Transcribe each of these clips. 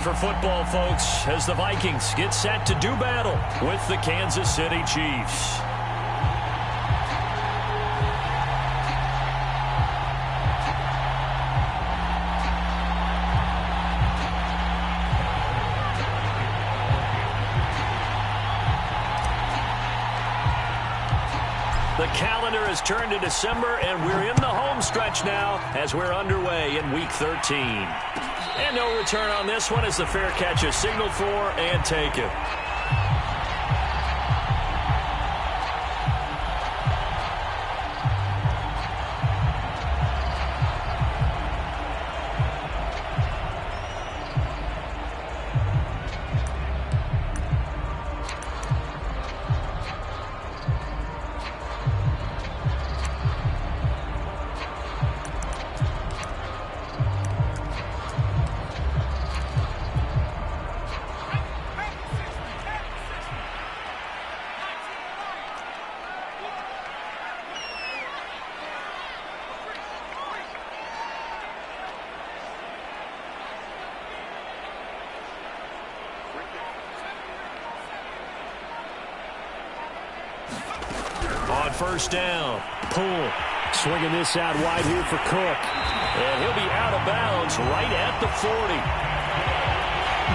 For football, folks, as the Vikings get set to do battle with the Kansas City Chiefs. The calendar has turned to December, and we're in the home stretch now as we're underway in Week 13. And no return on this one as the fair catch is signaled for and taken. On first down, Poole swinging this out wide here for Cook. And he'll be out of bounds right at the 40.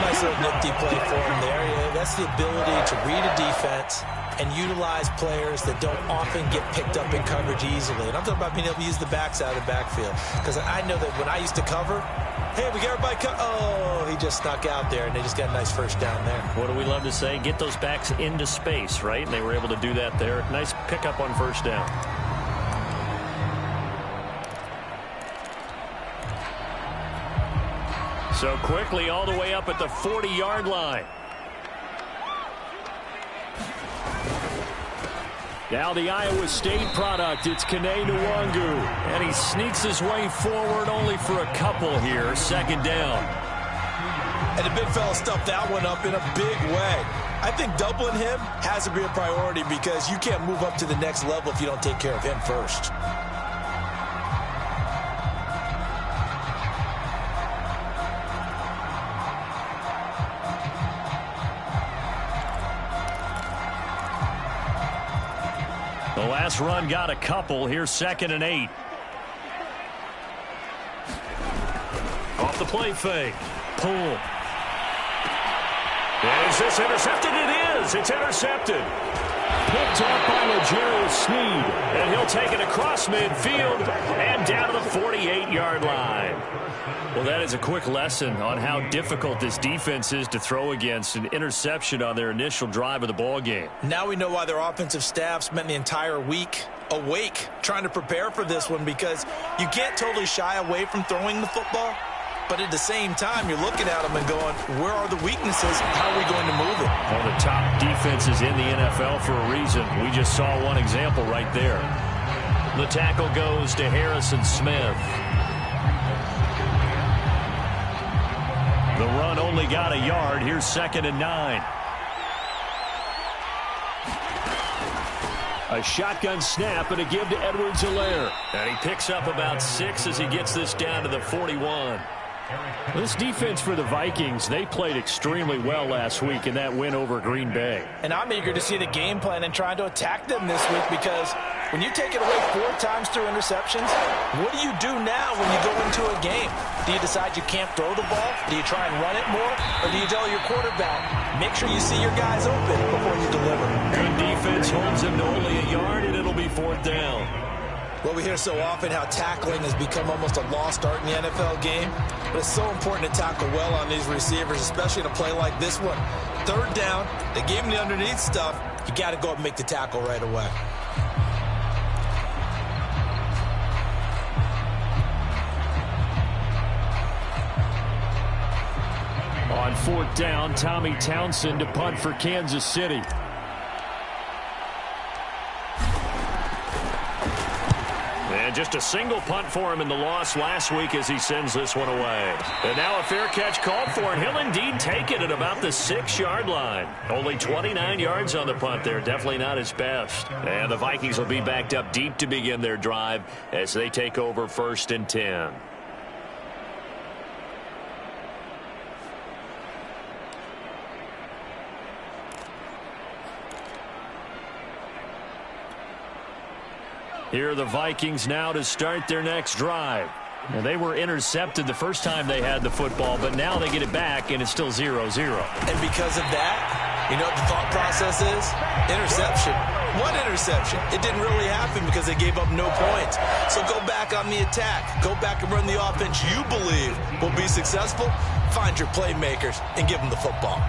Nice little nifty play for him there. That's the ability to read a defense and utilize players that don't often get picked up in coverage easily. And I'm talking about being able to use the backs out of the backfield. Because I know that when I used to cover, hey, we got everybody covered. Oh, he just snuck out there, and they just got a nice first down there. What do we love to say? Get those backs into space, right? And they were able to do that there. Nice pickup on first down. So quickly all the way up at the 40-yard line. Now the Iowa State product, it's Kene Nwangu. And he sneaks his way forward only for a couple here. Second down. And the big fella stuffed that one up in a big way. I think doubling him has to be a priority because you can't move up to the next level if you don't take care of him first. The last run got a couple. Here's 2nd and 8. Off the play fake. Poole. Is this intercepted? It is. It's intercepted. Picked off by L'Jarius Sneed. And he'll take it across midfield and down to the 48-yard line. Well, that is a quick lesson on how difficult this defense is to throw against. An interception on their initial drive of the ball game. Now we know why their offensive staff spent the entire week awake trying to prepare for this one, because you can't totally shy away from throwing the football, but at the same time you're looking at them and going, where are the weaknesses? How are we going to move it? One of the top defenses in the NFL for a reason. We just saw one example right there. The tackle goes to Harrison Smith. The run only got a yard. Here's 2nd and 9. A shotgun snap and a give to Edwards-Helaire. And he picks up about 6 as he gets this down to the 41. This defense for the Vikings, they played extremely well last week in that win over Green Bay. And I'm eager to see the game plan and trying to attack them this week, because when you take it away 4 times through interceptions, what do you do now when you go into a game? Do you decide you can't throw the ball? Do you try and run it more? Or do you tell your quarterback, make sure you see your guys open before you deliver? Good defense holds him to only a yard, and it'll be 4th down. Well, we hear so often how tackling has become almost a lost art in the NFL game. But it's so important to tackle well on these receivers, especially in a play like this one. 3rd down, they gave him the underneath stuff. You got to go up and make the tackle right away. On 4th down, Tommy Townsend to punt for Kansas City. And just a single punt for him in the loss last week as he sends this one away. And now a fair catch called for, and he'll indeed take it at about the 6-yard line. Only 29 yards on the punt there. Definitely not his best. And the Vikings will be backed up deep to begin their drive as they take over 1st and 10. Here are the Vikings now to start their next drive. And they were intercepted the first time they had the football, but now they get it back, and it's still 0-0. And because of that, you know what the thought process is? Interception. One interception. It didn't really happen because they gave up no points. So go back on the attack. Go back and run the offense you believe will be successful. Find your playmakers and give them the football.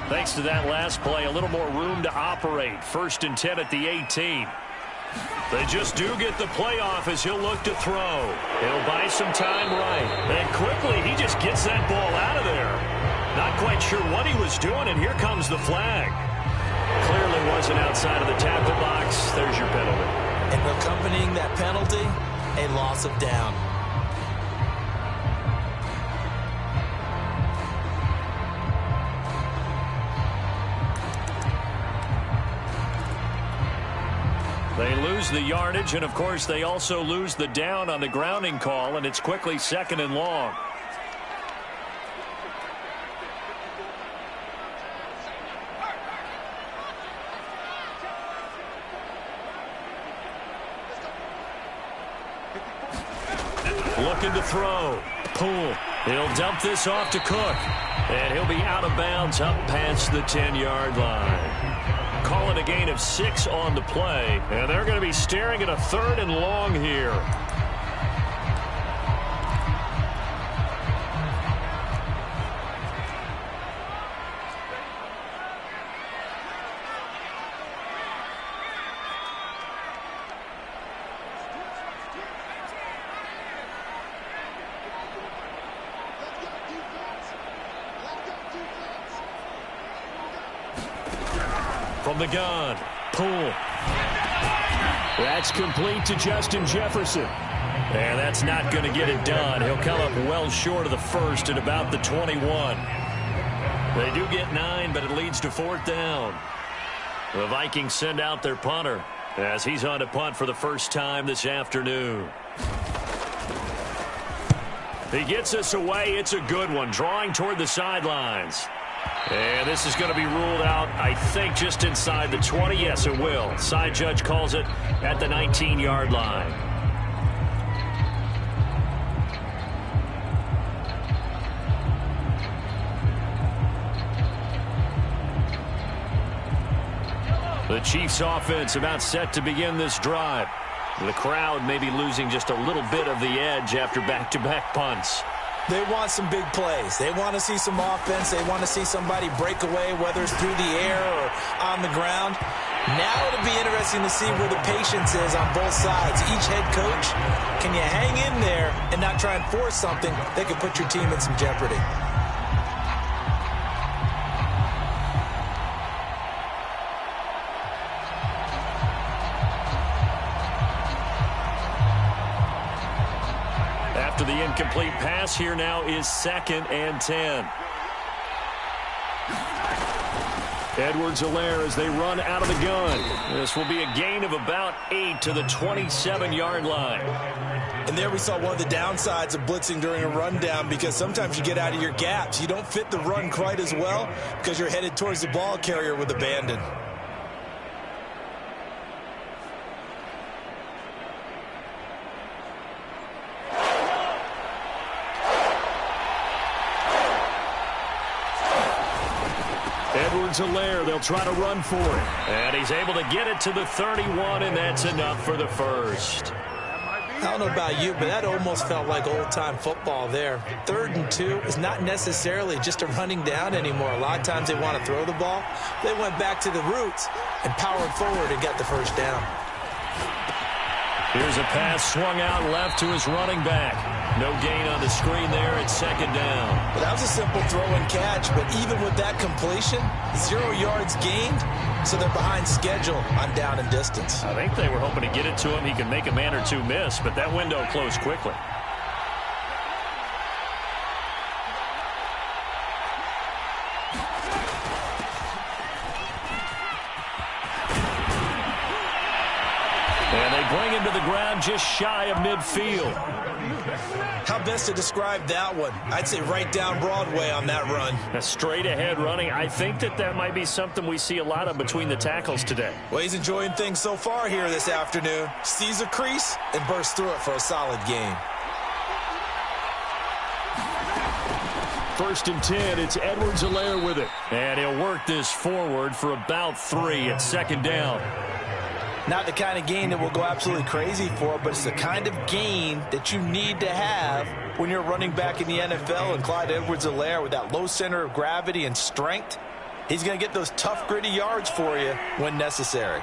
Thanks to that last play, a little more room to operate. 1st and 10 at the 18. They just do get the playoff as he'll look to throw. He'll buy some time right. And quickly, he just gets that ball out of there. Not quite sure what he was doing, and here comes the flag. Clearly wasn't outside of the tackle box. There's your penalty. And accompanying that penalty, a loss of down. They lose the yardage, and, of course, they also lose the down on the grounding call, and it's quickly 2nd and long. Looking to throw. Poole. He'll dump this off to Cook, and he'll be out of bounds up past the 10-yard line. Call it a gain of 6 on the play, and they're going to be staring at a 3rd and long here. From the gun, Poole. That's complete to Justin Jefferson. And that's not going to get it done. He'll come up well short of the 1st at about the 21. They do get 9, but it leads to 4th down. The Vikings send out their punter as he's on to punt for the first time this afternoon. He gets us away. It's a good one, drawing toward the sidelines. And this is going to be ruled out, I think, just inside the 20. Yes, it will. Side judge calls it at the 19-yard line. The Chiefs' offense about set to begin this drive. The crowd may be losing just a little bit of the edge after back-to-back punts. They want some big plays. They want to see some offense. They want to see somebody break away, whether it's through the air or on the ground. Now it'll be interesting to see where the patience is on both sides. Each head coach, can you hang in there and not try and force something that could put your team in some jeopardy? After the incomplete pass, here now is 2nd and 10. Edwards-Helaire as they run out of the gun. This will be a gain of about 8 to the 27-yard line. And there we saw one of the downsides of blitzing during a rundown, because sometimes you get out of your gaps. You don't fit the run quite as well because you're headed towards the ball carrier with abandon. Edwards-Helaire, they'll try to run for it. And he's able to get it to the 31, and that's enough for the first. I don't know about you, but that almost felt like old-time football there. 3rd and 2 is not necessarily just a running down anymore. A lot of times they want to throw the ball. They went back to the roots and powered forward and got the first down. Here's a pass swung out left to his running back. No gain on the screen there. It's 2nd down. Well, that was a simple throw and catch, but even with that completion, 0 yards gained, so they're behind schedule on down and distance. I think they were hoping to get it to him. He could make a man or two miss, but that window closed quickly. bring him to the ground just shy of midfield. How best to describe that one? I'd say right down Broadway on that run. A straight ahead running. I think that might be something we see a lot of between the tackles today. Well, he's enjoying things so far here this afternoon. Sees a crease and bursts through it for a solid gain. 1st and 10, it's Edwards-Helaire with it. And he'll work this forward for about 3 at 2nd down. Not the kind of gain that we'll go absolutely crazy for, but it's the kind of gain that you need to have when you're running back in the NFL. And Clyde Edwards-Helaire, with that low center of gravity and strength, he's going to get those tough, gritty yards for you when necessary.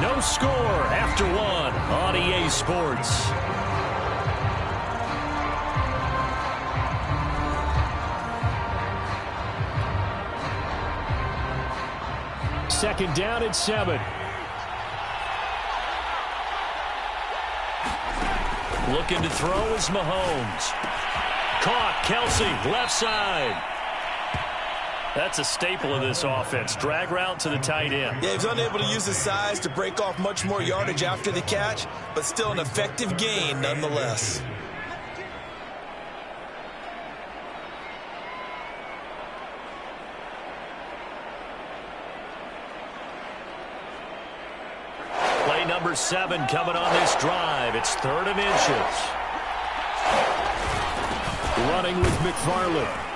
No score after 1 on EA Sports. Second down at 7. Looking to throw is Mahomes. Caught, Kelsey, left side. That's a staple of this offense. Drag route to the tight end. Yeah, he's unable to use his size to break off much more yardage after the catch, but still an effective gain nonetheless. Play number 7 coming on this drive. It's 3rd and inches. Running with McFarland.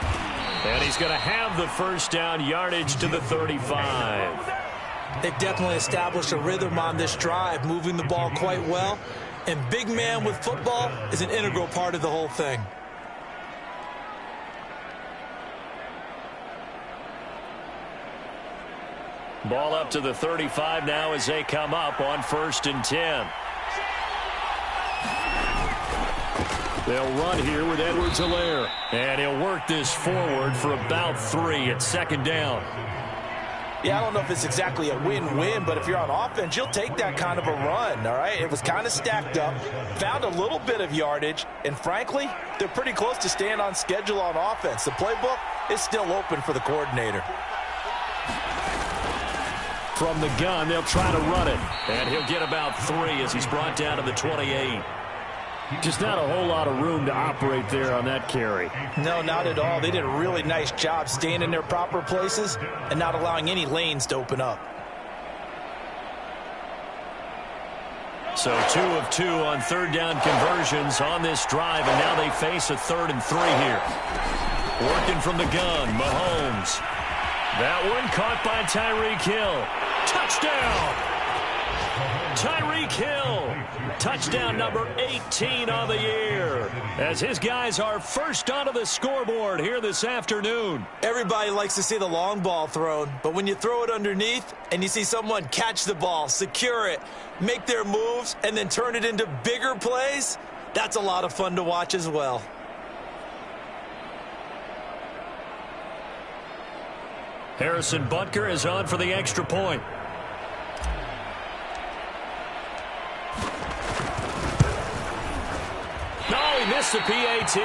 And he's going to have the first down, yardage to the 35. They've definitely established a rhythm on this drive, moving the ball quite well. And big man with football is an integral part of the whole thing. Ball up to the 35 now as they come up on 1st and 10. They'll run here with Edwards-Helaire. And he'll work this forward for about 3 at 2nd down. Yeah, I don't know if it's exactly a win-win, but if you're on offense, you'll take that kind of a run, all right? It was kind of stacked up, found a little bit of yardage, and frankly, they're pretty close to staying on schedule on offense. The playbook is still open for the coordinator. From the gun, they'll try to run it. And he'll get about 3 as he's brought down to the 28. Just not a whole lot of room to operate there on that carry. No, not at all. They did a really nice job staying in their proper places and not allowing any lanes to open up. So 2 of 2 on 3rd down conversions on this drive, and now they face a 3rd and 3 here. Working from the gun, Mahomes. That one caught by Tyreek Hill. Touchdown! Tyreek Hill, touchdown number 18 on the year, as his guys are first onto the scoreboard here this afternoon. Everybody likes to see the long ball thrown, but when you throw it underneath and you see someone catch the ball, secure it, make their moves, and then turn it into bigger plays, that's a lot of fun to watch as well. Harrison Butker is on for the extra point. No, he missed the PAT.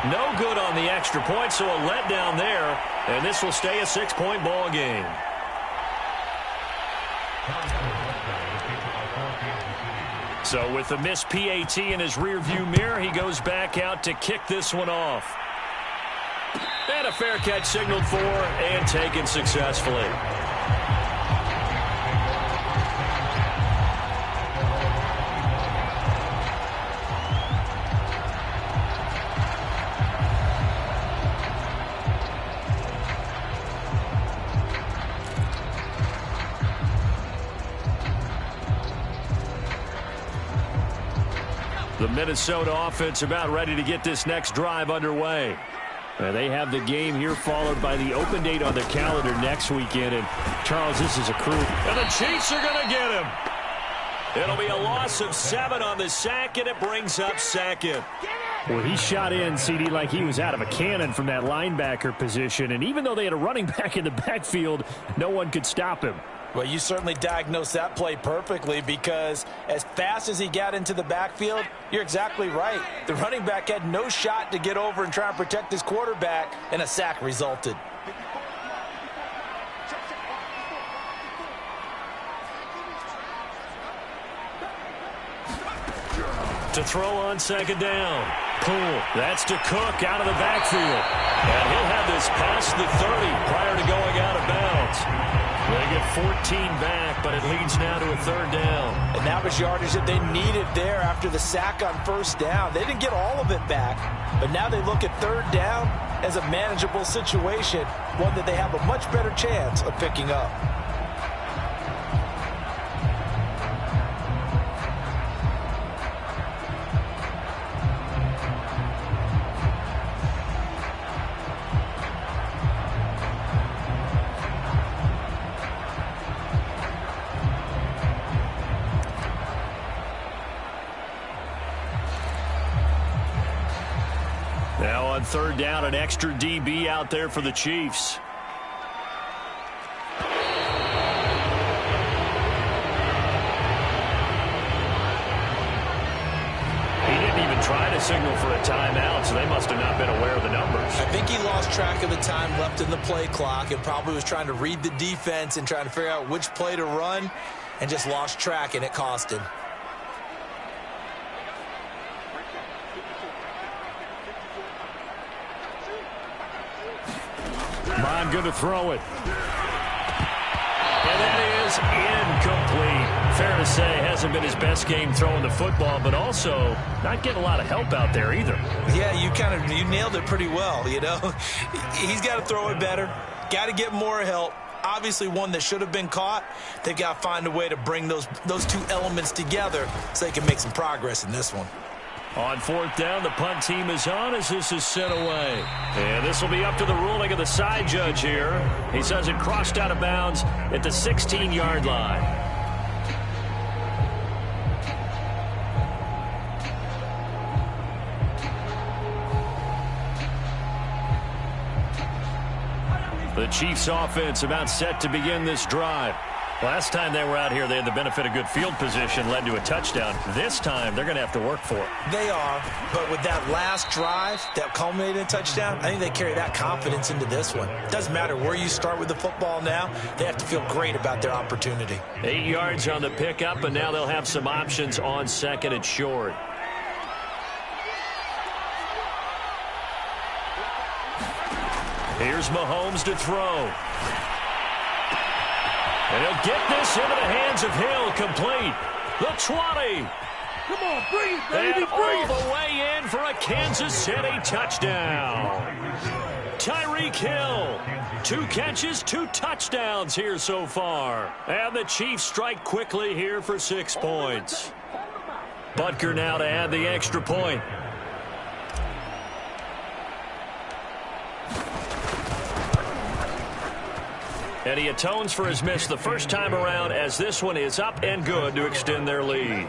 No good on the extra point, so a letdown there, and this will stay a 6-point ball game. So with the missed PAT in his rearview mirror, he goes back out to kick this one off. And a fair catch signaled for and taken successfully. The Minnesota offense about ready to get this next drive underway. They have the game here followed by the open date on the calendar next weekend. And, Charles, this is a crew. And the Chiefs are going to get him. It'll be a loss of 7 on the sack, and it brings up 2nd. Well, he shot in, CD, like he was out of a cannon from that linebacker position. And even though they had a running back in the backfield, no one could stop him. Well, you certainly diagnosed that play perfectly, because as fast as he got into the backfield, you're exactly right. The running back had no shot to get over and try and protect his quarterback, and a sack resulted. To throw on second down. Poole. That's to Cook out of the backfield. And he'll have this past the 30 prior to going out of bounds. They get 14 back, but it leads now to a third down. And that was yardage that they needed there after the sack on first down. They didn't get all of it back, but now they look at third down as a manageable situation, one that they have a much better chance of picking up. Now on third down, an extra DB out there for the Chiefs. He didn't even try to signal for a timeout, so they must have not been aware of the numbers. I think he lost track of the time left in the play clock and probably was trying to read the defense and trying to figure out which play to run, and just lost track, and it cost him. Mon good to throw it. And that is incomplete. Fair to say, hasn't been his best game throwing the football, but also not getting a lot of help out there either. Yeah, you nailed it pretty well, you know. He's got to throw it better. Got to get more help. Obviously one that should have been caught. They've got to find a way to bring those two elements together so they can make some progress in this one. On fourth down, the punt team is on as this is sent away. And this will be up to the ruling of the side judge here. He says it crossed out of bounds at the 16-yard line. The Chiefs offense about set to begin this drive. Last time they were out here, they had the benefit of good field position, led to a touchdown. This time, they're going to have to work for it. They are, but with that last drive that culminated in a touchdown, I think they carry that confidence into this one. Doesn't matter where you start with the football now, they have to feel great about their opportunity. 8 yards on the pickup, and now they'll have some options on second and short. Here's Mahomes to throw. And he'll get this into the hands of Hill, complete. The 20. Come on, bring it, baby, and all the way in for a Kansas City touchdown. Tyreek Hill, 2 catches, 2 touchdowns here so far. And the Chiefs strike quickly here for 6 points. Butker now to add the extra point. And he atones for his miss the first time around, as this one is up and good to extend their lead.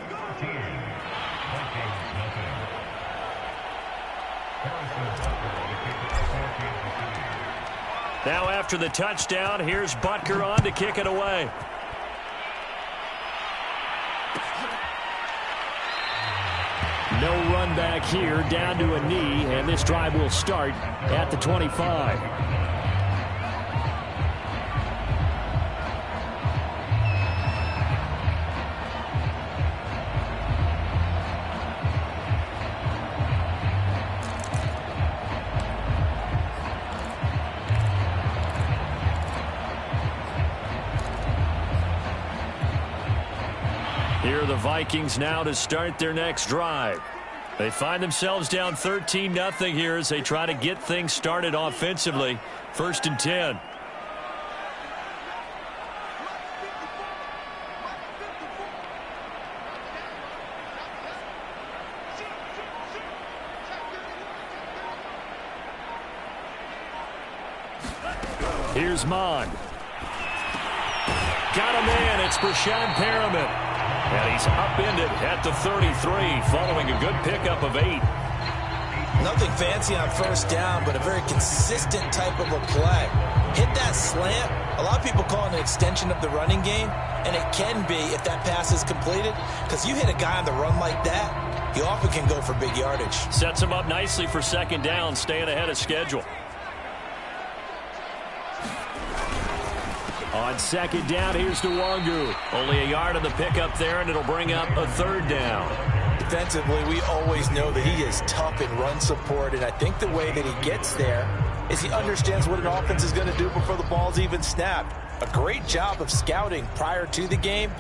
Now after the touchdown, here's Butker on to kick it away. No run back here, down to a knee, and this drive will start at the 25. Here are the Vikings now to start their next drive. They find themselves down 13-0 here as they try to get things started offensively. 1st and 10. Here's Mon. Got a man. It's Brashad Perriman. And he's upended at the 33 following a good pickup of 8. Nothing fancy on first down, but a very consistent type of a play. Hit that slant. A lot of people call it an extension of the running game, and it can be if that pass is completed, because you hit a guy on the run like that, you often can go for big yardage. Sets him up nicely for second down, staying ahead of schedule. On second down, here's Nwangu. Only a yard on the pickup there, and it'll bring up a third down. Defensively, we always know that he is tough in run support, and I think the way that he gets there is he understands what an offense is going to do before the ball's even snapped. A great job of scouting prior to the game,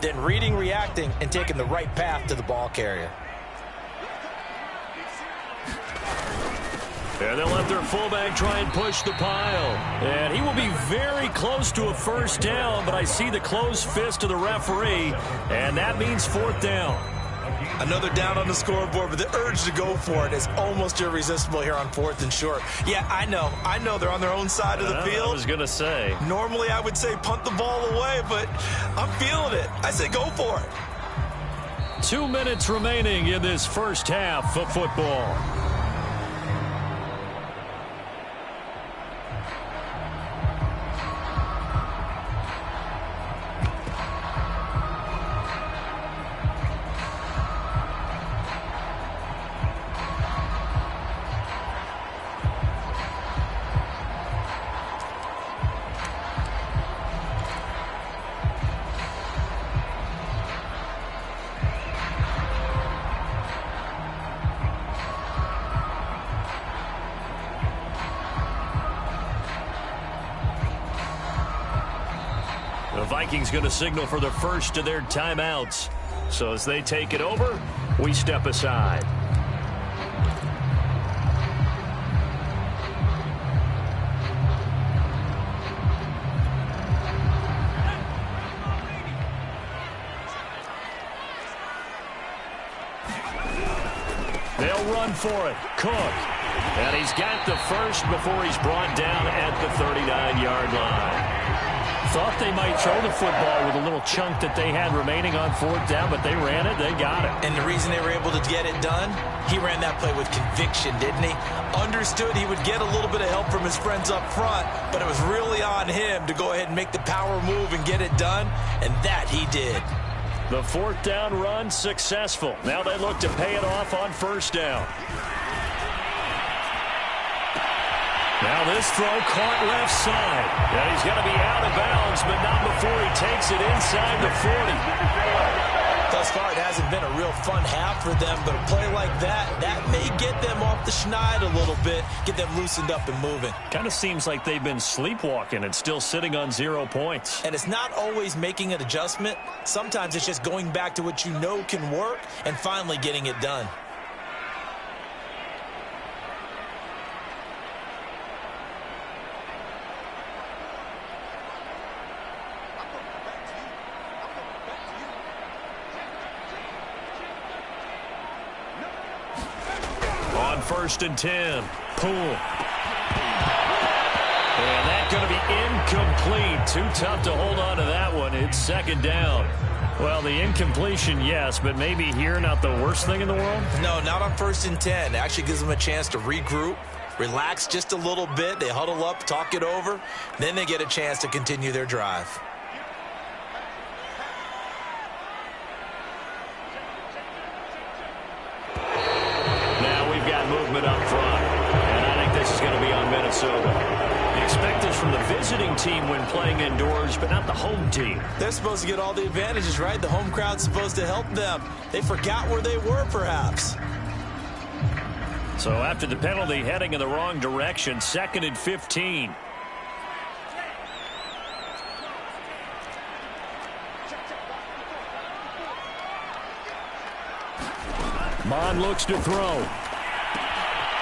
then reading, reacting, and taking the right path to the ball carrier. And they'll let their fullback try and push the pile. And he will be very close to a first down, but I see the closed fist of the referee, and that means fourth down. Another down on the scoreboard, but the urge to go for it is almost irresistible here on fourth and short. Yeah, I know they're on their own side of the field. I was going to say. Normally I would say punt the ball away, but I'm feeling it. I say go for it. 2 minutes remaining in this first half of football. The Vikings going to signal for the first of their timeouts. So as they take it over, we step aside. They'll run for it. Cook. And he's got the first before he's brought down at the 39-yard line. Thought they might throw the football with a little chunk that they had remaining on fourth down, but they ran it, they got it. And the reason they were able to get it done, he ran that play with conviction, didn't he? Understood he would get a little bit of help from his friends up front, but it was really on him to go ahead and make the power move and get it done, and that he did. The fourth down run successful. Now they look to pay it off on first down. Now this throw caught left side. And he's going to be out of bounds, but not before he takes it inside the 40. Thus far, it hasn't been a real fun half for them, but a play like that may get them off the schneid a little bit, get them loosened up and moving. Kind of seems like they've been sleepwalking and still sitting on 0 points. And it's not always making an adjustment. Sometimes it's just going back to what you know can work and finally getting it done. First and 10. Poole. And that's going to be incomplete. Too tough to hold on to that one. It's second down. Well, the incompletion, yes, but maybe here not the worst thing in the world? No, not on first and 10. It actually gives them a chance to regroup, relax just a little bit. They huddle up, talk it over. Then they get a chance to continue their drive. Movement up front, and I think this is going to be on Minnesota. You expect this from the visiting team when playing indoors, but not the home team. They're supposed to get all the advantages, right? The home crowd's supposed to help them. They forgot where they were, perhaps. So after the penalty, heading in the wrong direction, second and 15. Mon looks to throw.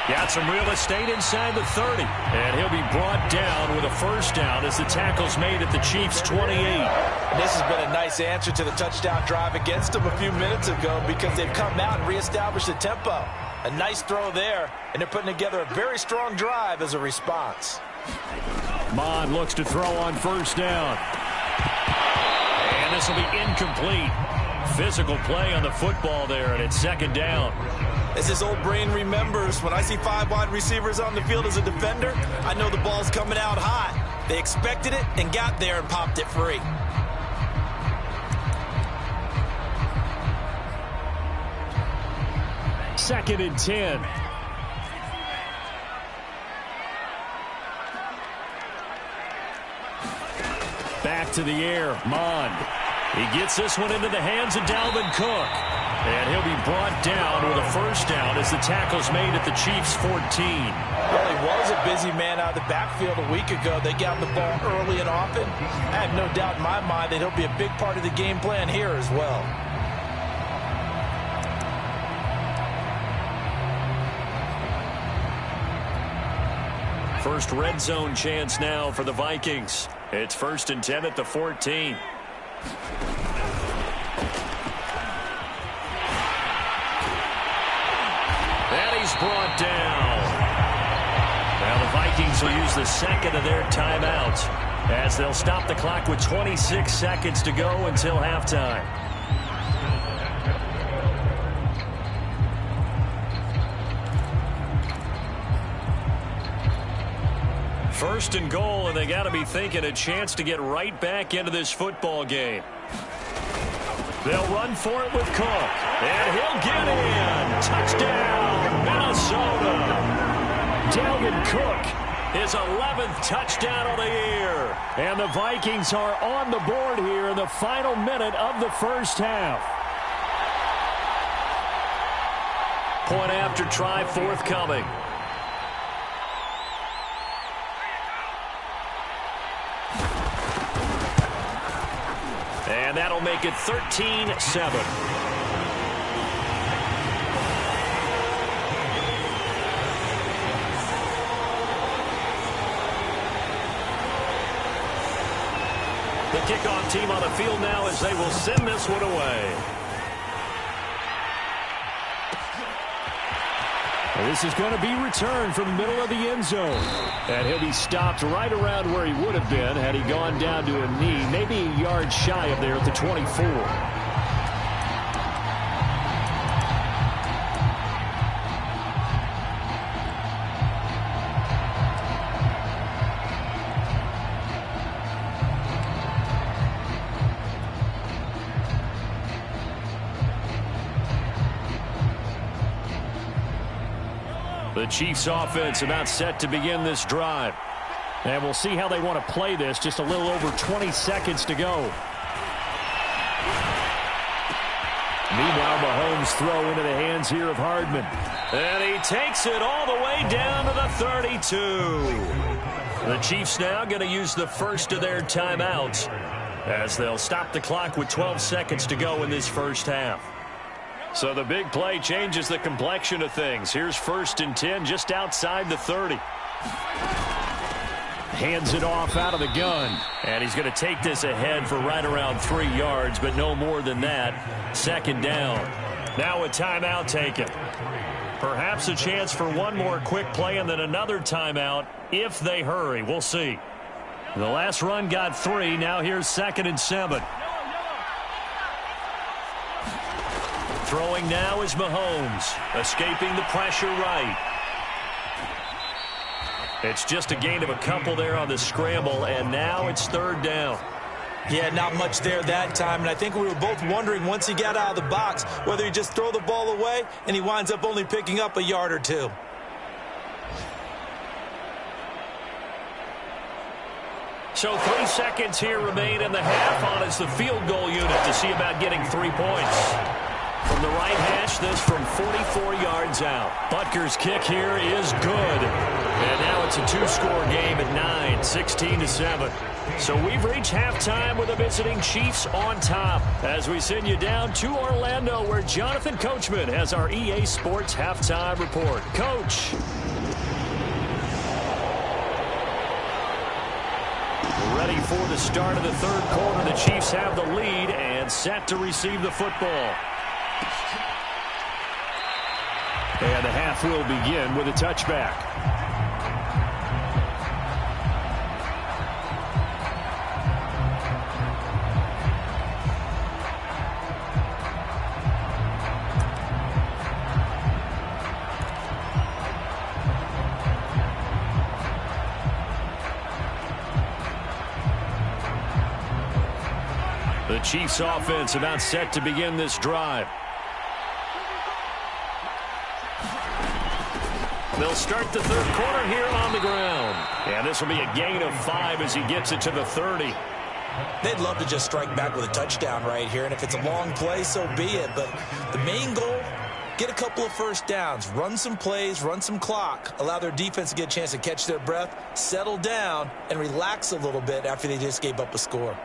Got some real estate inside the 30. And he'll be brought down with a first down as the tackle's made at the Chiefs' 28. This has been a nice answer to the touchdown drive against them a few minutes ago because they've come out and reestablished the tempo. A nice throw there, and they're putting together a very strong drive as a response. Mon looks to throw on first down. And this will be incomplete. Physical play on the football there, and it's second down. As his old brain remembers, when I see 5 wide receivers on the field as a defender, I know the ball's coming out hot. They expected it and got there and popped it free. Second and 10. Back to the air, Mond. He gets this one into the hands of Dalvin Cook. And he'll be brought down with a first down as the tackle's made at the Chiefs' 14. Well, he was a busy man out of the backfield a week ago. They got the ball early and often. I have no doubt in my mind that he'll be a big part of the game plan here as well. First red zone chance now for the Vikings. It's 1st and 10 at the 14. And he's brought down. Now the Vikings will use the second of their timeouts as they'll stop the clock with 26 seconds to go until halftime. First and goal, and they got to be thinking a chance to get right back into this football game. They'll run for it with Cook, and he'll get in. Touchdown, Minnesota. Dalvin Cook, his 11th touchdown of the year. and the Vikings are on the board here in the final minute of the first half. Point after try forthcoming. And that'll make it 13-7. The kickoff team on the field now as they will send this one away. This is going to be returned from the middle of the end zone. And he'll be stopped right around where he would have been had he gone down to a knee, maybe a yard shy of there at the 24. The Chiefs offense about set to begin this drive. And we'll see how they want to play this. Just a little over 20 seconds to go. Meanwhile, Mahomes throw into the hands here of Hardman. And he takes it all the way down to the 32. The Chiefs now going to use the first of their timeouts as they'll stop the clock with 12 seconds to go in this first half. So the big play changes the complexion of things. Here's 1st and 10 just outside the 30. Hands it off out of the gun. And he's going to take this ahead for right around 3 yards, but no more than that. Second down. Now a timeout taken. Perhaps a chance for one more quick play and then another timeout if they hurry. We'll see. The last run got 3. Now here's 2nd and 7. Throwing now is Mahomes, escaping the pressure right. It's just a gain of a couple there on the scramble, and now it's 3rd down. Yeah, not much there that time, and I think we were both wondering once he got out of the box whether he just throw the ball away, and he winds up only picking up a yard or 2. So 3 seconds here remain in the half on as the field goal unit to see about getting 3 points. From the right hash, this from 44 yards out. Butker's kick here is good. And now it's a 2-score game at 9, 16-7. So we've reached halftime with the visiting Chiefs on top as we send you down to Orlando where Jonathan Coachman has our EA Sports halftime report. Coach. Ready for the start of the 3rd quarter. The Chiefs have the lead and set to receive the football. And the half will begin with a touchback. The Chiefs offense about set to begin this drive. They'll start the third quarter here on the ground. And this will be a gain of 5 as he gets it to the 30. They'd love to just strike back with a touchdown right here, and if it's a long play, so be it. But the main goal, get a couple of first downs, run some plays, run some clock, allow their defense to get a chance to catch their breath, settle down, and relax a little bit after they just gave up a score.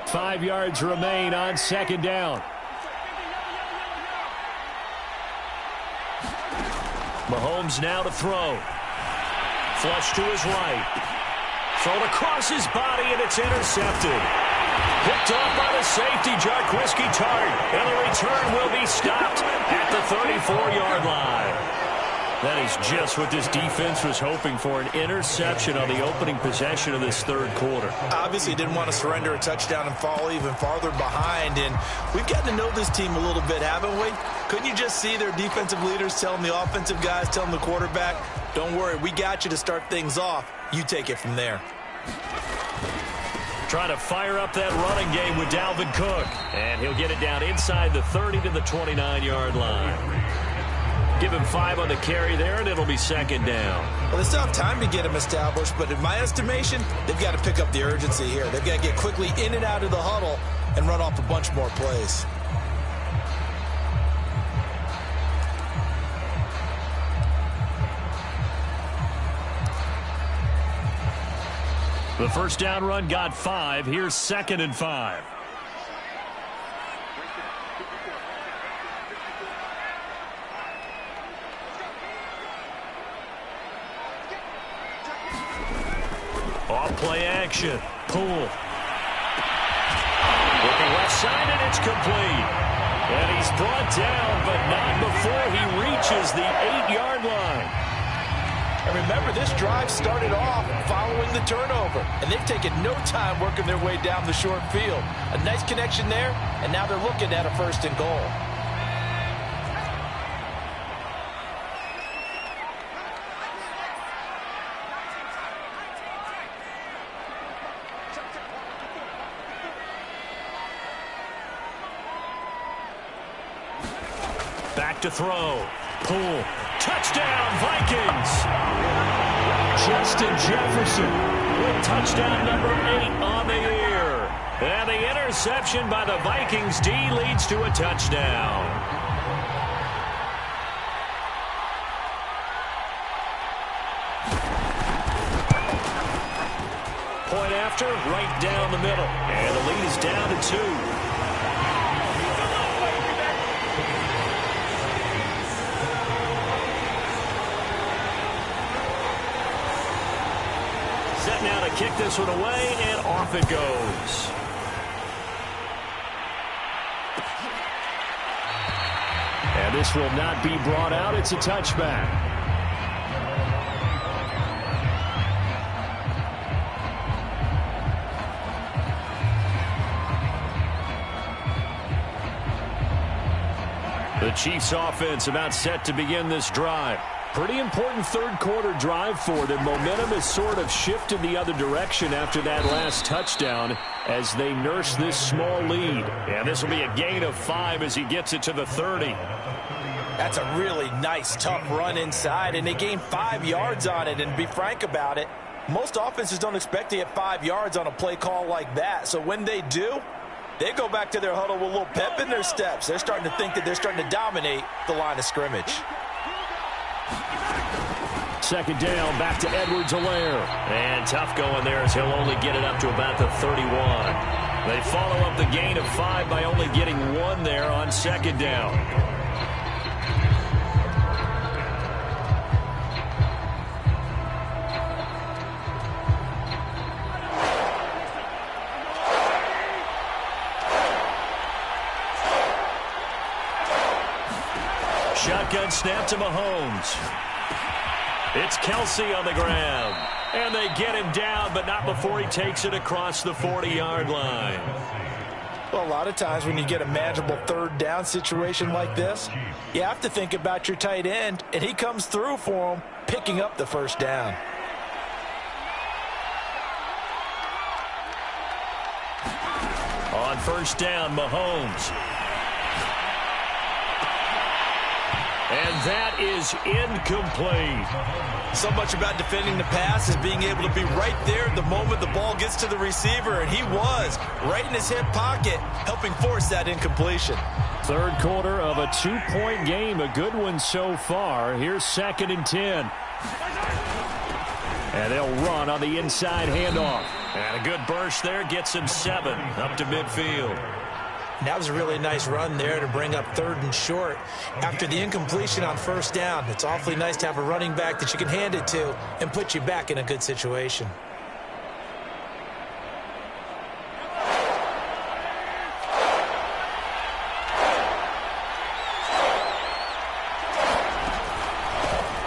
5 yards remain on second down. Mahomes now to throw. Flush to his right. Thrown across his body, and it's intercepted. Picked off by the safety, Jarquiski Tart. And the return will be stopped at the 34-yard line. That is just what this defense was hoping for, an interception on the opening possession of this third quarter. Obviously didn't want to surrender a touchdown and fall even farther behind, and we've gotten to know this team a little bit, haven't we? Couldn't you just see their defensive leaders telling the offensive guys, telling the quarterback, don't worry, we got you to start things off. You take it from there. Trying to fire up that running game with Dalvin Cook. And he'll get it down inside the 30 to the 29-yard line. Give him 5 on the carry there, and it'll be second down. Well, they still have time to get him established, but in my estimation, they've got to pick up the urgency here. They've got to get quickly in and out of the huddle and run off a bunch more plays. The first down run got 5. Here's 2nd and 5. Off play action. Poole. Looking left side, and it's complete. And he's brought down, but not before he reaches the 8-yard line. And remember, this drive started off following the turnover, and they've taken no time working their way down the short field. A nice connection there, and now they're looking at a 1st and goal. Back to throw. Poole. Touchdown, Vikings! Justin Jefferson with touchdown number 8 on the year. And the interception by the Vikings D leads to a touchdown. Point after, right down the middle. And the lead is down to 2. Now to kick this one away, and off it goes. And this will not be brought out. It's a touchback. The Chiefs offense about set to begin this drive. Pretty important third quarter drive for them. Momentum has sort of shifted the other direction after that last touchdown as they nurse this small lead. And this will be a gain of 5 as he gets it to the 30. That's a really nice, tough run inside, and they gained 5 yards on it. And to be frank about it, most offenses don't expect to get 5 yards on a play call like that. So when they do, they go back to their huddle with a little pep in their steps. They're starting to think that they're starting to dominate the line of scrimmage. Second down, back to Edwards-Helaire. And tough going there as he'll only get it up to about the 31. They follow up the gain of 5 by only getting 1 there on second down. Shotgun snap to Mahomes. It's Kelsey on the ground. And they get him down, but not before he takes it across the 40-yard line. Well, a lot of times when you get a manageable third down situation like this, you have to think about your tight end, and he comes through for him, picking up the first down. on first down, Mahomes. And that is incomplete. So much about defending the pass is being able to be right there the moment the ball gets to the receiver, and he was right in his hip pocket, helping force that incompletion. Third quarter of a 2-point game, a good one so far. Here's 2nd and 10. And they'll run on the inside handoff. And a good burst there gets him 7 up to midfield. That was a really nice run there to bring up 3rd and short. After the incompletion on first down, it's awfully nice to have a running back that you can hand it to and put you back in a good situation.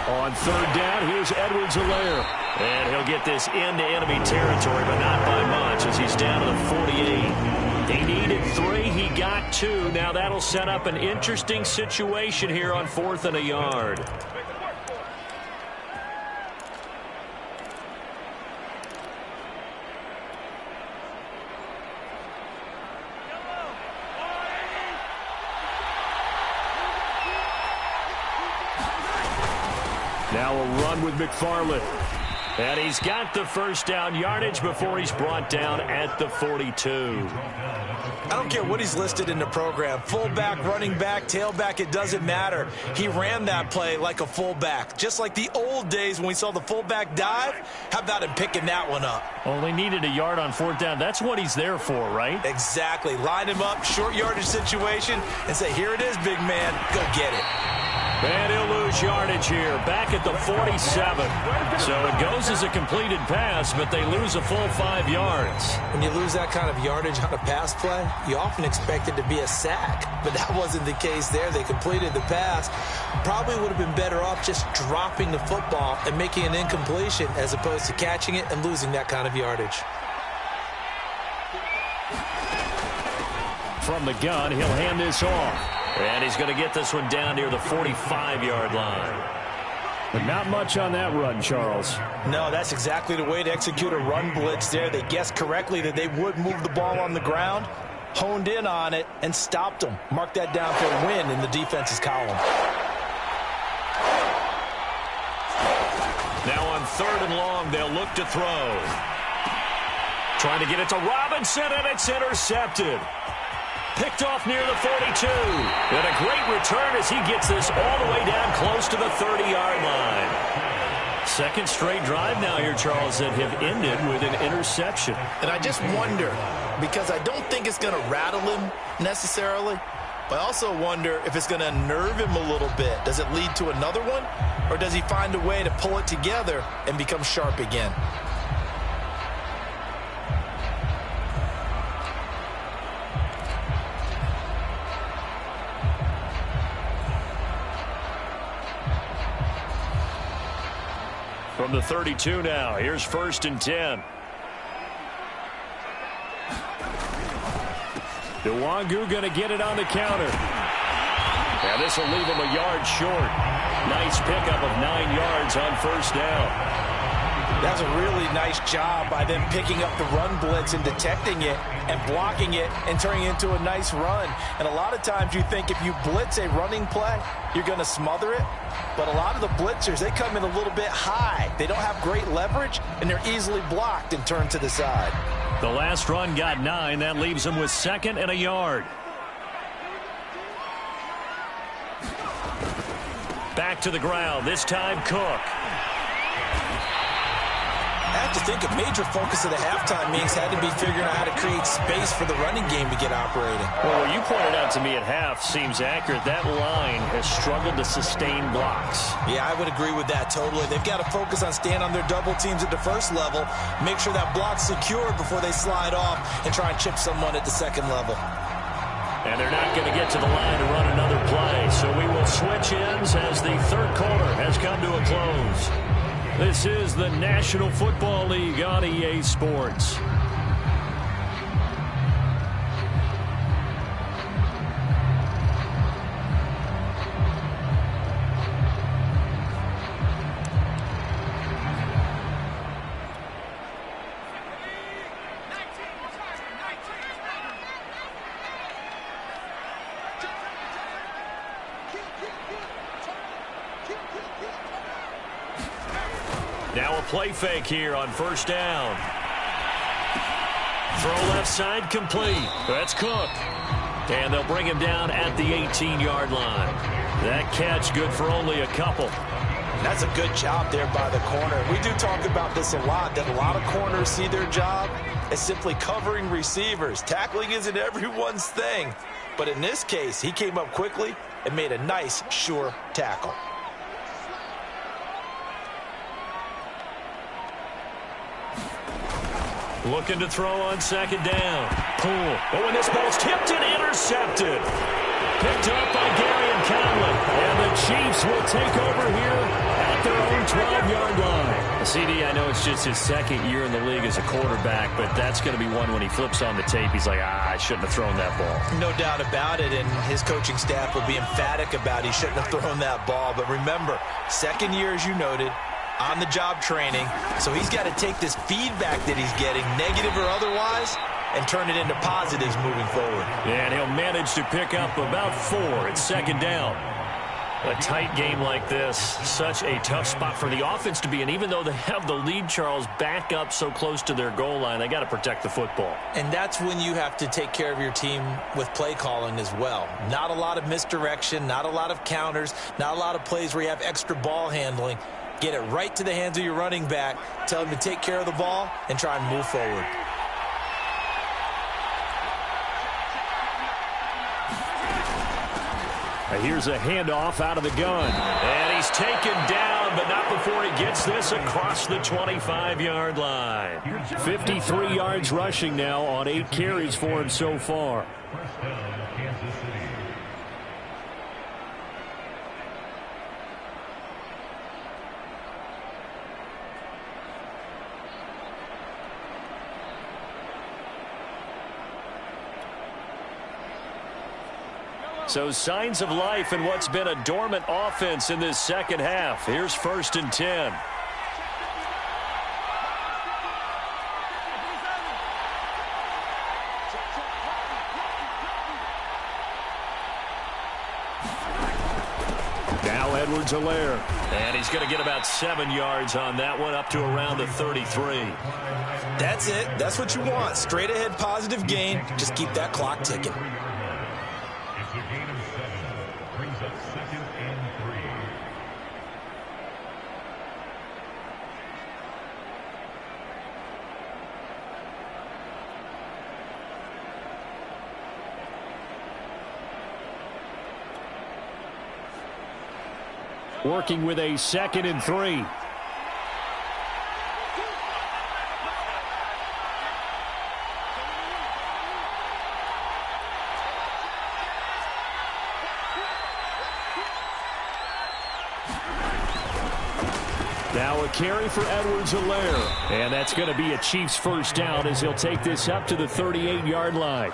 On 3rd down, here's Edwards-Helaire. And he'll get this into enemy territory, but not by much as he's down to the 48. He needed 3. He got 2. Now that'll set up an interesting situation here on 4th and a yard. Now a run with McFarland. And he's got the first down yardage before he's brought down at the 42. I don't care what he's listed in the program. Fullback, running back, tailback, it doesn't matter. He ran that play like a fullback. Just like the old days when we saw the fullback dive. How about him picking that one up? Only needed a yard on 4th down. That's what he's there for, right? Exactly. Line him up, short yardage situation, and say, here it is, big man. Go get it. And he'll lose yardage here, back at the 47. So it goes as a completed pass, but they lose a full 5 yards. When you lose that kind of yardage on a pass play, you often expect it to be a sack. But that wasn't the case there. They completed the pass. Probably would have been better off just dropping the football and making an incompletion as opposed to catching it and losing that kind of yardage. From the gun, he'll hand this off. And he's going to get this one down near the 45-yard line. But not much on that run, Charles. No, that's exactly the way to execute a run blitz there. They guessed correctly that they would move the ball on the ground, honed in on it, and stopped them. Mark that down for a win in the defense's column. Now on 3rd and long, they'll look to throw. Trying to get it to Robinson, and it's intercepted. Picked off near the 42. And a great return as he gets this all the way down close to the 30-yard line. Second straight drive now here, Charles, that have ended with an interception. And I just wonder, because I don't think it's going to rattle him necessarily, but I also wonder if it's going to unnerve him a little bit. Does it lead to another one? Or does he find a way to pull it together and become sharp again? From the 32 now, here's 1st and 10. Nwangu going to get it on the counter. And this will leave him a yard short. Nice pickup of 9 yards on first down. That's a really nice job by them picking up the run blitz and detecting it and blocking it and turning it into a nice run. And a lot of times you think if you blitz a running play, you're going to smother it. But a lot of the blitzers, they come in a little bit high. They don't have great leverage, and they're easily blocked and turned to the side. The last run got 9. That leaves them with 2nd and a yard. Back to the ground. This time, Cook. I have to think a major focus of the halftime meetings had to be figuring out how to create space for the running game to get operating. Well, what you pointed out to me at half seems accurate. That line has struggled to sustain blocks. Yeah, I would agree with that totally. They've got to focus on staying on their double teams at the first level, make sure that block's secured before they slide off and try and chip someone at the second level. And they're not going to get to the line to run another play, so we will switch ends as the third quarter has come to a close. This is the National Football League on EA Sports. Now a play fake here on first down. Throw left side complete. That's Cook. And they'll bring him down at the 18-yard line. That catch good for only a couple. That's a good job there by the corner. We do talk about this a lot, that a lot of corners see their job as simply covering receivers. Tackling isn't everyone's thing. But in this case, he came up quickly and made a nice, sure tackle. Looking to throw on second down. Pull. Oh, and this ball's tipped and intercepted. Picked up by Gary and Conley. And the Chiefs will take over here at their own 12-yard line. CD, I know it's just his second year in the league as a quarterback, but that's going to be one when he flips on the tape. He's like, I shouldn't have thrown that ball. No doubt about it, and his coaching staff will be emphatic about he shouldn't have thrown that ball. But remember, second year, as you noted, on-the-job training, so he's got to take this feedback that he's getting, negative or otherwise, and turn it into positives moving forward. Yeah, and he'll manage to pick up about 4 at second down. A tight game like this, such a tough spot for the offense to be in. Even though they have the lead, Charles, back up so close to their goal line, they got to protect the football. And that's when you have to take care of your team with play calling as well. Not a lot of misdirection, not a lot of counters, not a lot of plays where you have extra ball handling. Get it right to the hands of your running back, tell him to take care of the ball, and try and move forward. Here's a handoff out of the gun. And he's taken down, but not before he gets this across the 25-yard line. 53 yards rushing now on 8 carries for him so far. So signs of life in what's been a dormant offense in this second half. Here's 1st and 10. Now Edwards-Helaire. And he's going to get about 7 yards on that one, up to around the 33. That's it. That's what you want. Straight ahead positive gain. Just keep that clock ticking. Working with a 2nd and 3. Now a carry for Edwards-Helaire. And that's going to be a Chiefs first down as he'll take this up to the 38-yard line.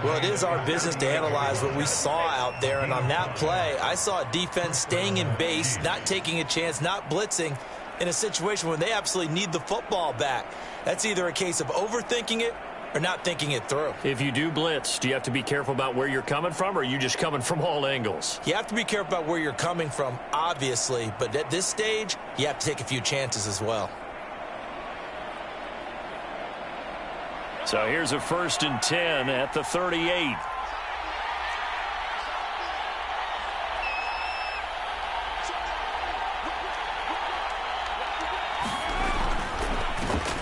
Well, it is our business to analyze what we saw out there. And on that play, I saw a defense staying in base, not taking a chance, not blitzing in a situation when they absolutely need the football back. That's either a case of overthinking it or not thinking it through. If you do blitz, do you have to be careful about where you're coming from, or are you just coming from all angles? You have to be careful about where you're coming from, obviously. But at this stage, you have to take a few chances as well. So here's a 1st and 10 at the 38.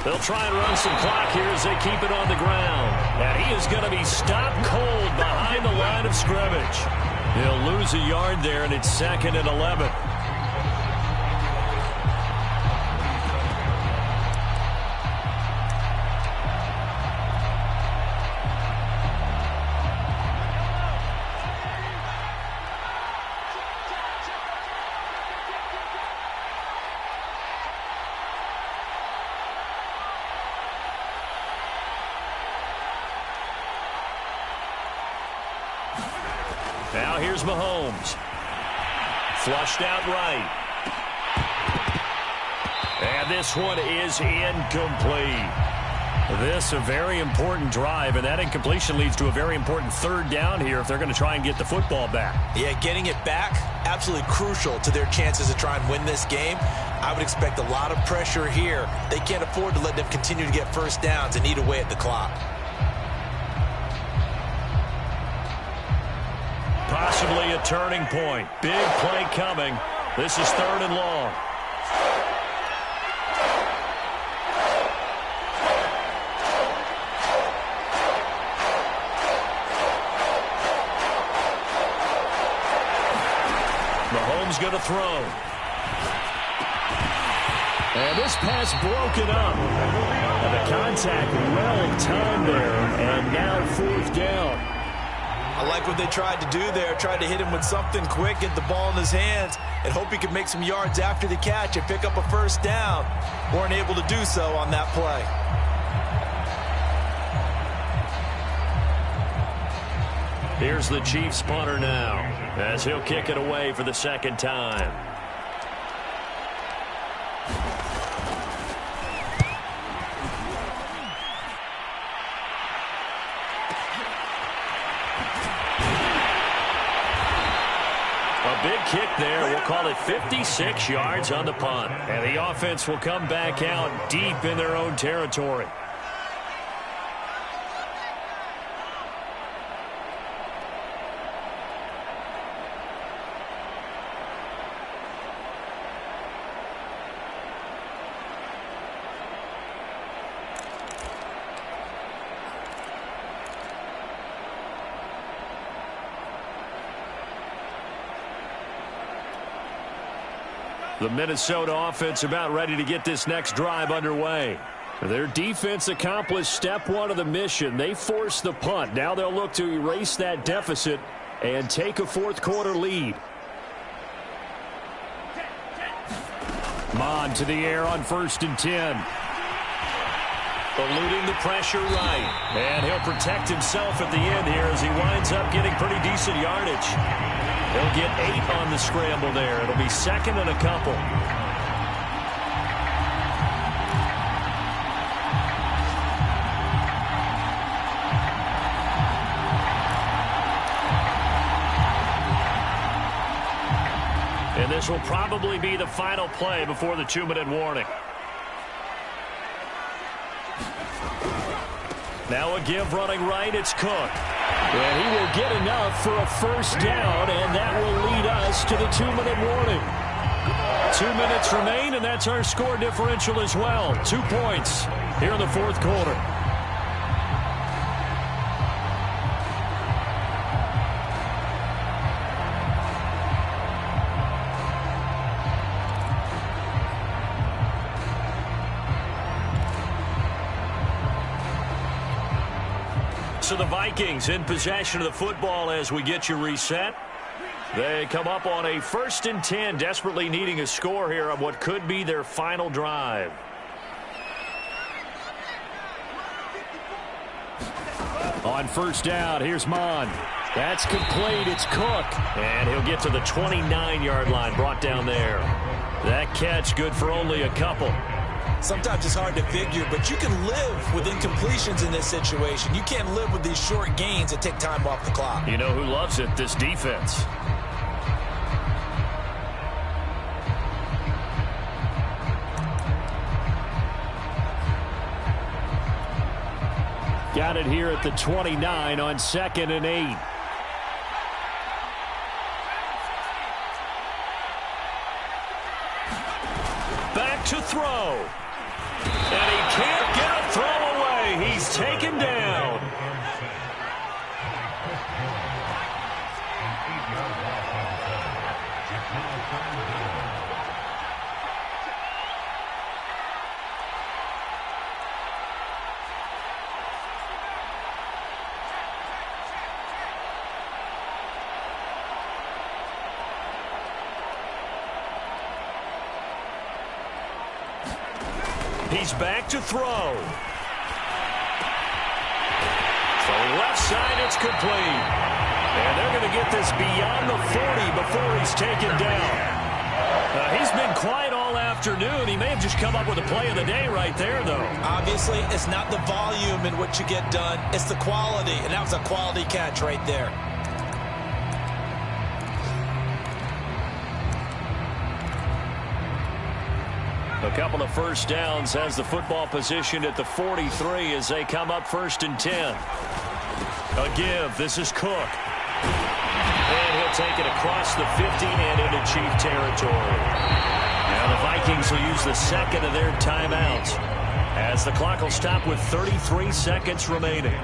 They'll try and run some clock here as they keep it on the ground. And he is going to be stopped cold behind the line of scrimmage. He'll lose a yard there, and it's 2nd and 11. Now here's Mahomes. Flushed out right. And this one is incomplete. This a very important drive, and that incompletion leads to a very important third down here if they're going to try and get the football back. Yeah, getting it back, absolutely crucial to their chances to try and win this game. I would expect a lot of pressure here. They can't afford to let them continue to get first downs and eat away at the clock. Possibly a turning point. Big play coming. This is 3rd and long. Mahomes going to throw. And this pass broken up. And the contact well timed there. And now 4th down. I like what they tried to do there. Tried to hit him with something quick, get the ball in his hands, and hope he could make some yards after the catch and pick up a first down. Weren't able to do so on that play. Here's the Chiefs punter now, as he'll kick it away for the 2nd time. A big kick there. We'll call it 56 yards on the punt. And the offense will come back out deep in their own territory. The Minnesota offense about ready to get this next drive underway. Their defense accomplished step 1 of the mission. They forced the punt. Now they'll look to erase that deficit and take a 4th quarter lead. Mon to the air on 1st and 10. Eluding the pressure right. And he'll protect himself at the end here as he winds up getting pretty decent yardage. He'll get 8 on the scramble there. It'll be 2nd and a couple. And this will probably be the final play before the 2-minute warning. Now a give running right, it's Cook. And he will get enough for a first down, and that will lead us to the 2-minute warning. 2 minutes remain, and that's our score differential as well. 2 points here in the 4th quarter. So the Vikings in possession of the football as we get you reset. They come up on a 1st and 10, desperately needing a score here on what could be their final drive. On 1st down, here's Mon. That's complete. It's Cook. And he'll get to the 29-yard line, brought down there. That catch good for only a couple. Sometimes it's hard to figure, but you can live with incompletions in this situation. You can't live with these short gains that take time off the clock. You know who loves it? This defense. Got it here at the 29 on 2nd and 8. Back to throw. And he can't get a throw away. He's taken down. He's back to throw. So left side, it's complete. And they're going to get this beyond the 40 before he's taken down. He's been quiet all afternoon. afternoon. He may have just come up with a play of the day right there, though. Obviously, it's not the volume in what you get done. It's the quality, and that was a quality catch right there. A couple of first downs has the football positioned at the 43 as they come up 1st and 10. A give. This is Cook. And he'll take it across the 50 and into Chief territory. Now the Vikings will use the second of their timeouts as the clock will stop with 33 seconds remaining.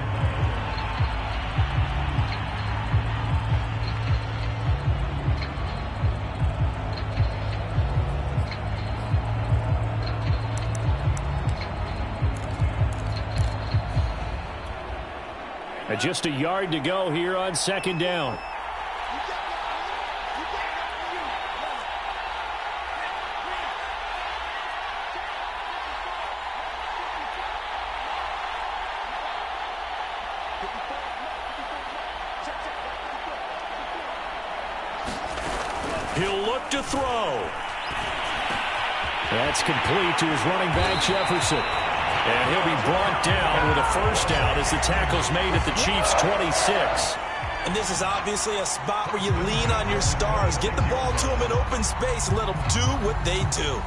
Just a yard to go here on 2nd down. He'll look to throw. That's complete to his running back, Jefferson. And he'll be brought down with a first down as the tackle's made at the Chiefs' 26. And this is obviously a spot where you lean on your stars. Get the ball to them in open space and let them do what they do.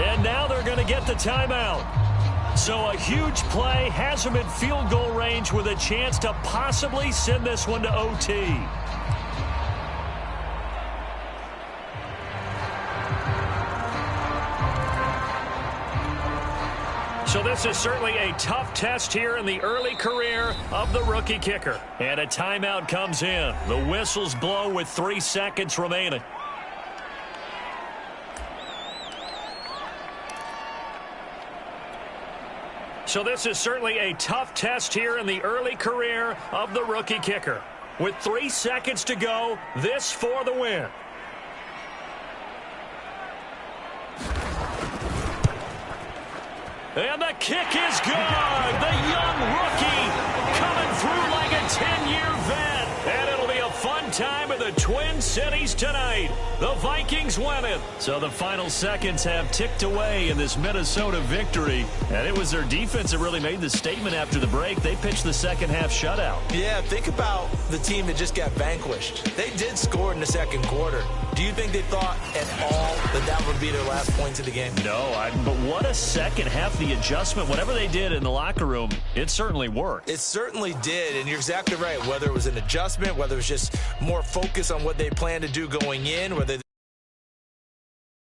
And now they're going to get the timeout. So a huge play has him in field goal range with a chance to possibly send this one to OT. So this is certainly a tough test here in the early career of the rookie kicker. And a timeout comes in. The whistles blow with 3 seconds remaining. So this is certainly a tough test here in the early career of the rookie kicker. With 3 seconds to go, this for the win. And the kick is good. The young rookie coming through like a 10-year vet. And it'll be a fun time in the Twin Cities tonight. The Vikings win it. So the final seconds have ticked away in this Minnesota victory. And it was their defense that really made the statement after the break. They pitched the second half shutout. Yeah, think about the team that just got vanquished. They did score in the second quarter. Do you think they thought at all that that would be their last points of the game? No, but what a second half. The adjustment, whatever they did in the locker room, it certainly worked. It certainly did, and you're exactly right. Whether it was an adjustment, whether it was just more focus on what they planned to do going in, whether